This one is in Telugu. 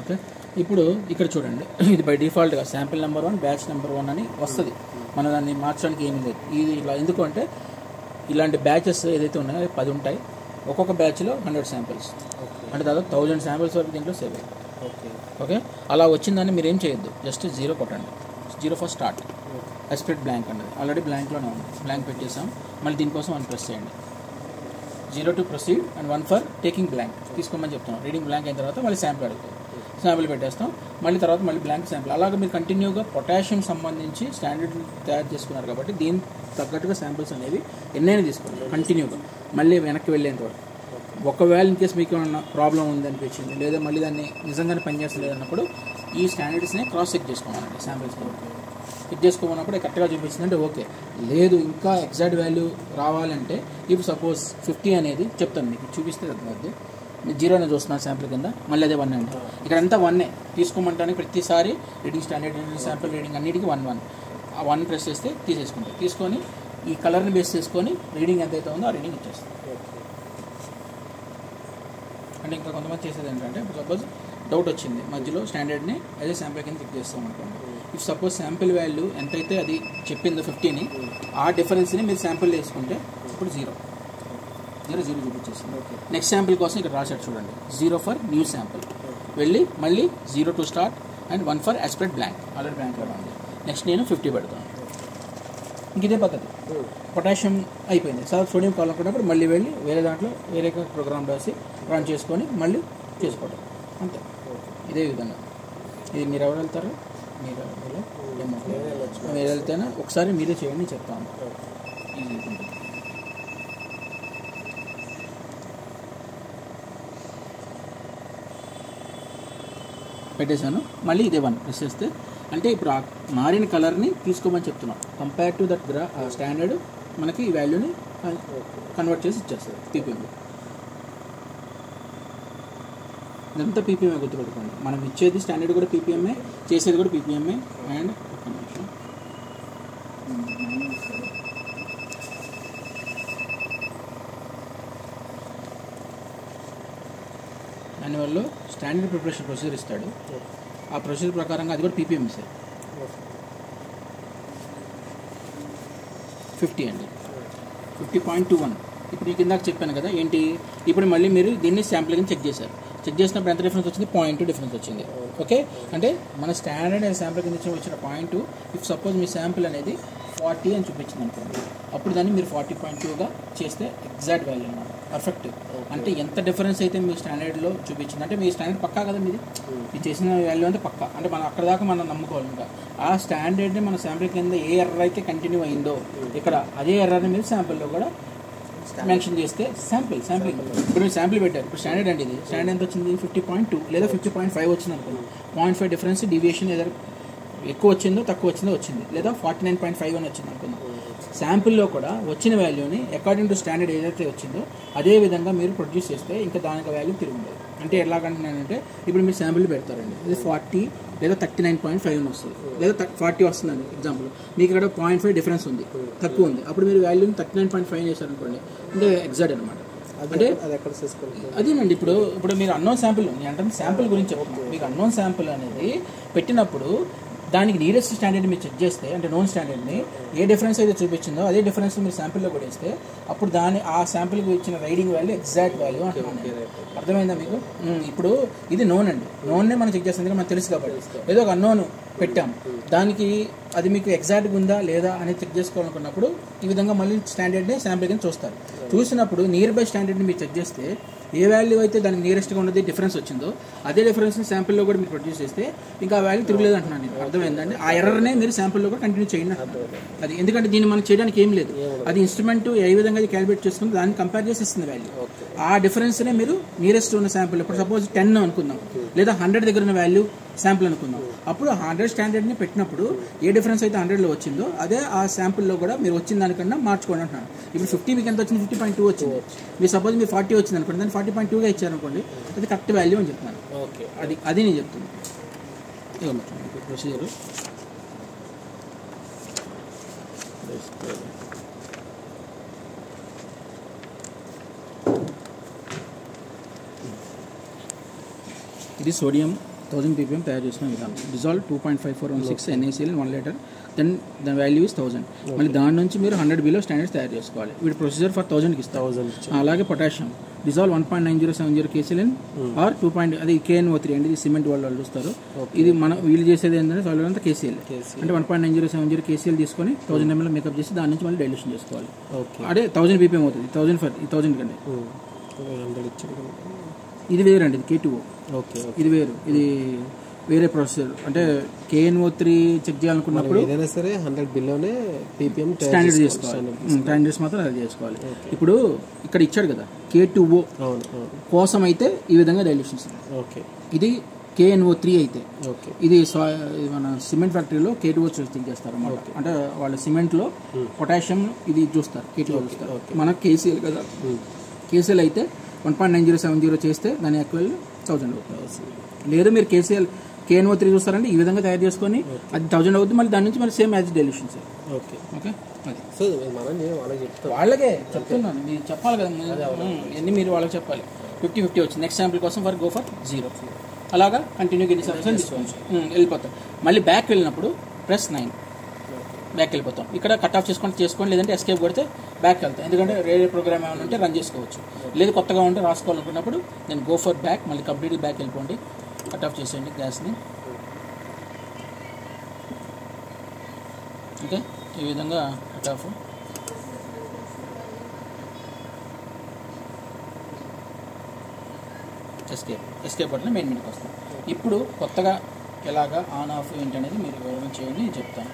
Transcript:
ఓకే, ఇప్పుడు ఇక్కడ చూడండి, ఇది బై డిఫాల్ట్గా శాంపిల్ నెంబర్ 1 బ్యాచ్ నెంబర్ 1 అని వస్తుంది. మనం దాన్ని మార్చడానికి ఏమీ లేదు. ఇది ఇలా ఎందుకు అంటే ఇలాంటి బ్యాచెస్ ఏదైతే ఉన్నాయో 10 ఉంటాయి. ఒక్కొక్క బ్యాచ్లో 100 శాంపిల్స్, అంటే దాదాపు 1000 శాంపిల్స్ వరకు దీంట్లో సేవ్ అయ్యాయి. ఓకే, అలా వచ్చిందని మీరు ఏం చేయొద్దు, జస్ట్ 0 కొట్టండి. 0 ఫర్ స్టార్ట్, ఎస్ప్రెడ్ బ్లాంక్ అన్నది ఆల్రెడీ బ్లాంక్లోనే ఉంది, బ్లాంక్ పెట్టేసాం. మళ్ళీ దీనికోసం 1 ప్రెస్ చేయండి. 0 to proceed and 1 for taking blank తీసుకోమని చెప్తున్నాం. రీడింగ్ బ్లాంక్ అయిన తర్వాత మళ్ళీ శాంపిల్ అడుగుతాం, శాంపిల్ పెట్టేస్తాం. మళ్ళీ తర్వాత మళ్ళీ బ్లాంక్ శాంపిల్. అలాగే మీరు కంటిన్యూగా పొటాషియం సంబంధించి స్టాండర్డ్ తయారు చేసుకున్నారు కాబట్టి దీని తగ్గట్టుగా శాంపిల్స్ అనేవి ఎన్నైనా తీసుకోండి కంటిన్యూగా, మళ్ళీ వెనక్కి వెళ్ళేంత వరకు. ఒకవేళ ఇన్ కేసు మీకు ఏమన్నా ప్రాబ్లం ఉందనిపించింది లేదా మళ్ళీ దాన్ని నిజంగానే పనిచేస్తలేదు అన్నప్పుడు ఈ స్టాండర్డ్స్ని క్రాస్ చెక్ చేసుకోవాలండి. శాంపిల్స్ చెక్ చేసుకోమన్నప్పుడు కరెక్ట్గా చూపించిందంటే ఓకే, లేదు ఇంకా ఎగ్జాక్ట్ వాల్యూ రావాలంటే ఇప్పుడు సపోజ్ 50 అనేది చెప్తాను మీకు, చూపిస్తే అది 0 అనేది చూస్తున్నాను శాంపిల్ కింద, మళ్ళీ అదే 1 అండి. ఇక్కడ అంతా 1 తీసుకోమంటానికి ప్రతిసారి రీడింగ్ స్టాండర్డ్ శాంపిల్ రీడింగ్ అన్నిటికీ 1 ఆ 1 ప్రెస్ చేస్తే తీసేసుకుంటాం. తీసుకొని ఈ కలర్ని బేస్ చేసుకొని రీడింగ్ ఎంతైతే ఉందో ఆ రీడింగ్ ఇచ్చేస్తాం. అంటే ఇంకా కొంతమంది చేసేది ఏంటంటే ఇప్పుడు సపోజ్ డౌట్ వచ్చింది మధ్యలో, స్టాండర్డ్ని అదే శాంపిల్ కింద చెక్ చేస్తాం అనుకోండి. ఇఫ్ సపోజ్ శాంపిల్ వాల్యూ ఎంతైతే అది చెప్పిందో 50ని, ఆ డిఫరెన్స్ని మీరు శాంపిల్ వేసుకుంటే ఇప్పుడు 0 చూపించేస్తుంది. నెక్స్ట్ శాంపిల్ కోసం ఇక్కడ రాశాడు చూడండి, 0 ఫర్ న్యూ శాంపిల్, వెళ్ళి మళ్ళీ 0 to start and 1 for spread blank, already బ్లాంక్లో ఉంది. నెక్స్ట్ నేను 50 పెడతాను. ఇంక ఇదే పద్ధతి. పొటాషియం అయిపోయింది, సార్ సోడియం కావాలనుకున్నప్పుడు మళ్ళీ వెళ్ళి వేరే దాంట్లో వేరే ప్రోగ్రామ్ రాసి రన్ చేసుకొని మళ్ళీ చేసుకోవడం అంతే. ఇదే విధంగా ఇది మీరు ఎవరు వెళ్తారు, మీరు వెళ్తేనే ఒకసారి మీరే చేయండి చెప్తాను. ఈజీ ఉంటుంది. పెట్టేశాను, మళ్ళీ ఇదే 1 ప్రెస్ చేస్తే అంటే ఇప్పుడు ఆ మారిన కలర్ని తీసుకోమని చెప్తున్నాం. కంపేర్ టు దట్ స్టాండర్డ్ మనకి ఈ వాల్యూని కన్వర్ట్ చేసి ఇచ్చేస్తుంది పీపీఎంలో. ఇదంతా పీపీఎంఏ గుర్తుపెట్టుకోండి. మనం ఇచ్చేది స్టాండర్డ్ కూడా పీపీఎంఏ, చేసేది కూడా పీపీఎంఏ. అండ్ ఒక నిమిషం, యాన్యువల్లో స్టాండర్డ్ ప్రిపరేషన్ ప్రొసీజర్ ఇస్తాడు. ఆ ప్రొసీజర్ ప్రకారంగా అది కూడా పీపీఎం సార్ 50 అండి, 50.21. ఇప్పుడు ఈ కిందాక చెప్పాను కదా ఏంటి, ఇప్పుడు మళ్ళీ మీరు దీన్ని శాంపిల్ కింద చెక్ చేశారు. చెక్ చేసినప్పుడు ఎంత డిఫరెన్స్ వచ్చింది, 0.2 డిఫరెన్స్ వచ్చింది. ఓకే, అంటే మన స్టాండర్డ్ శాంపిల్ కింద వచ్చిన 0.2. ఇఫ్ సపోజ్ మీ శాంపిల్ అనేది 40 అని చూపించింది అనుకోండి, అప్పుడు దాన్ని మీరు 40.2గా చేస్తే ఎగ్జాక్ట్ వాల్యూ అన్నమాట, పర్ఫెక్ట్. అంటే ఎంత డిఫరెన్స్ అయితే మీ స్టాండర్డ్లో చూపించింది, అంటే మీ స్టాండర్డ్ పక్కా కదా మీది, ఇది చేసిన వాల్యూ అంటే పక్కా, అంటే మనం అక్కడ దాకా మనం నమ్ముకోవాలి. ఇంకా ఆ స్టాండర్డ్ని మన శాంపిల్ కింద ఏ ఎర్రర్ అయితే కంటిన్యూ అయిందో ఇక్కడ అదే ఎర్రర్ని మీరు శాంపిల్లో కూడా మెన్షన్ చేస్తే శాంపిలింగ్ ఇప్పుడు మీరు శాంపిల్ పెట్టారు. ఇప్పుడు స్టాండర్డ్ అంటే ఇది స్టాండర్డ్ ఎంత వచ్చింది, 50.2 లేదా 50.5 వచ్చింది అనుకున్నాం. 0.5 డిఫరెన్స్ డీవియేషన్ ఏదో ఎక్కువ వచ్చిందో తక్కువ వచ్చింది, లేదా 49.5 అని వచ్చింది అనుకుందాం. శాంపిల్లో కూడా వచ్చిన వాల్యూని అకార్డింగ్ టు స్టాండర్డ్ ఏదైతే వచ్చిందో అదే విధంగా మీరు ప్రొడ్యూస్ చేస్తే ఇంకా దానికి వాల్యూ తిరిగి ఉండదు. అంటే ఎలాగంటున్నానంటే ఇప్పుడు మీరు శాంపిల్ పెడతారండి, ఇది 40 లేదా 39.5 అని వస్తుంది, లేదా 40 వస్తుందండి ఎగ్జాంపుల్. మీకు ఇక్కడ 0.5 డిఫరెన్స్ ఉంది, తక్కువ ఉంది. అప్పుడు మీరు వాల్యూని 39.5 చేశారనుకోండి, అంటే ఎగ్జాక్ట్ అనమాట. అంటే అదేనండి. ఇప్పుడు మీరు అన్నోన్ శాంపిల్, నేను అంటే శాంపిల్ గురించి చెప్తున్నాను. మీకు అన్నోన్ శాంపిల్ అనేది పెట్టినప్పుడు దానికి నియరెస్ట్ స్టాండర్డ్ మీరు చెక్ చేస్తే, అంటే నోన్ స్టాండర్డ్ని ఏ డిఫరెన్స్ అయితే చూపించిందో అదే డిఫరెన్స్ మీరు శాంపిల్లో కూడా ఇస్తే అప్పుడు ఆ శాంపిల్కి ఇచ్చిన రైడింగ్ వాల్యూ ఎగ్జాక్ట్ వాల్యూ అంటున్నాను. అర్థమైందా మీకు? ఇప్పుడు ఇది నోన్ అండి, నోన్నే మనం చెక్ చేస్తుంది మనకు తెలుసు కాబట్టి. ఏదో ఒక అన్నోన్ పెట్టాం, దానికి అది మీకు ఎగ్జాక్ట్గా ఉందా లేదా అనేది చెక్ చేసుకోవాలనుకున్నప్పుడు ఈ విధంగా మళ్ళీ స్టాండర్డ్ని శాంపిల్ కింద చూస్తారు. చూసినప్పుడు నియర్ బై స్టాండర్డ్ని మీరు చెక్ చేస్తే ఏ వాల్యూ అయితే దానికి నియరెస్ట్గా ఉన్నది డిఫరెన్స్ వచ్చిందో అదే డిఫరెన్స్ని శాంపిల్లో కూడా మీరు ప్రొడ్యూస్ చేస్తే ఇంకా ఆ వాల్యూ తిరగలేదు అంటున్నాను నేను. అర్థమైందండి? ఆ ఎర్రర్నే మీరు శాంపిల్లో కూడా కంటిన్యూ చేయండి అంటున్నారు. అది ఎందుకంటే దీన్ని మనం చేయడానికి ఏం లేదు, అది ఇన్స్ట్రుమెంట్ ఏ విధంగా క్యాలిక్యులేట్ చేసుకుని దాన్ని కంపేర్ చేసి ఇస్తుంది వాల్యూ. ఆ డిఫరెన్స్నే మీరు నియరెస్ట్ ఉన్న శాంపిల్, ఇప్పుడు సపోజ్ 10 అనుకుందాం, లేదా 100 దగ్గర ఉన్న వాల్యూ శాంపిల్ అనుకుందాం. అప్పుడు 100 స్టాండర్డ్ని పెట్టినప్పుడు ఏ డిఫరెన్స్ అయితే 100లో వచ్చిందో అదే ఆ శాంపిల్లో కూడా మీరు వచ్చిన దానికన్నా మార్చుకోండి అంటున్నాను. ఇప్పుడు 50 మీకు ఎంత వచ్చింది, 50.2 వచ్చింది. మీరు సపోజ్ మీరు 40 వచ్చింది అనుకోండి, దాన్ని 40.2గా ఇచ్చారనుకోండి, అది కరెక్ట్ వాల్యూ అని చెప్తున్నాను. అది నేను చెప్తున్నాను. ప్రొసీజర్ ఇది సోడియం 1000 ppm తయారు చేసిన విధానం. Dissolve 2.5416 NaCl in 1 liter, then the value is 1000. మళ్ళీ దాని నుంచి మీరు 100 బిలో స్టాండర్డ్స్ తయారు చేసుకోవాలి. వీటి ప్రొసీజర్ ఫర్ 1000కి ఇస్తారు. అలాగే potassium dissolve 1.9070 kCl in or 2. అది KNO3 అండి. ఇది సిమెంట్ వాళ్ళు చూస్తారు. ఇది మనం వీళ్ళు చేసేది ఏంటంటే సాల్వెంట్ అంతా KCl అంటే 1.9070 kCl తీసుకొని 1000 ml మేకప్ చేసి దాని నుంచి మళ్ళీ డైల్యూషన్ చేసుకోవాలి. అదే 1000 ppm అవుతుంది. 1000 ఫర్ 1000 కంటే ఇది వేరండి. ఇది K2O. ఇది వేరు. ఇది వేరే ప్రొసెసర్. అంటే KNO3 చెక్ చేయాలనుకున్నప్పుడు ఏదైనా సరే 100 బిలోనే ppm స్టాండర్డ్ చేసుకోవాలి. స్టాండర్డ్స్ మాత్రం అది చేసుకోవాలి. ఇప్పుడు ఇక్కడ ఇచ్చాడు కదా K2O కోసం అయితే ఈ విధంగా డైల్యూషన్స్. ఇది KNO3 అయితే ఇది మన సిమెంట్ ఫ్యాక్టరీలో K2O చెక్ చేస్తారు అన్నమాట. అంటే వాళ్ళ సిమెంట్లో పొటాషియం ఇది చూస్తారు, K2O చూస్తారు. మనకు KCl కదా, KCl అయితే 1.9070 చేస్తే దాని ఈక్వల్ 1000 అవుతుంది. లేదు మీరు KNO3 చూస్తారంటే ఈ విధంగా తయారు చేసుకొని అది 1000 అవుతుంది. మళ్ళీ దాని నుంచి మళ్ళీ సేమ్ యాజ్ డైల్యూషన్స్. ఓకే అది సో మనం వాళ్ళకే చెప్తున్నాను, మీరు చెప్పాలి కదా ఎన్ని మీరు వాళ్ళకి చెప్పాలి. 50-50 వచ్చింది. నెక్స్ట్ శాంపుల్ కోసం ఫర్ గో ఫర్ 0. అలాగా కంటిన్యూ ఎన్ని సబ్స్టెన్స్ తీసుకోవచ్చు, వెళ్ళిపోతాం. మళ్ళీ బ్యాక్ వెళ్ళినప్పుడు +9 బ్యాక్ వెళ్ళిపోతాం. ఇక్కడ కట్ ఆఫ్ చేసుకోండి, లేదంటే ఎస్కేప్ కొడితే బ్యాక్ వెళ్తాం. ఎందుకంటే వేరే ప్రోగ్రామ్ ఏమైనా ఉంటే రన్ చేసుకోవచ్చు. లేదు కొత్తగా ఉంటే రాసుకోవాలనుకున్నప్పుడు నేను గో ఫర్ బ్యాక్, మళ్ళీ కంప్లీట్ బ్యాక్ వెళ్ళిపోండి, కట్ ఆఫ్ చేసేయండి గ్యాస్ని. ఓకే, ఈ విధంగా కట్ ఆఫ్. ఎస్కేప్ కొట్టిన మెయిన్ మీదకి వస్తాం. ఇప్పుడు కొత్తగా ఎలాగా ఆన్ ఆఫ్ ఏంటనేది మీరు వివరణ చేయండి, చెప్తాను.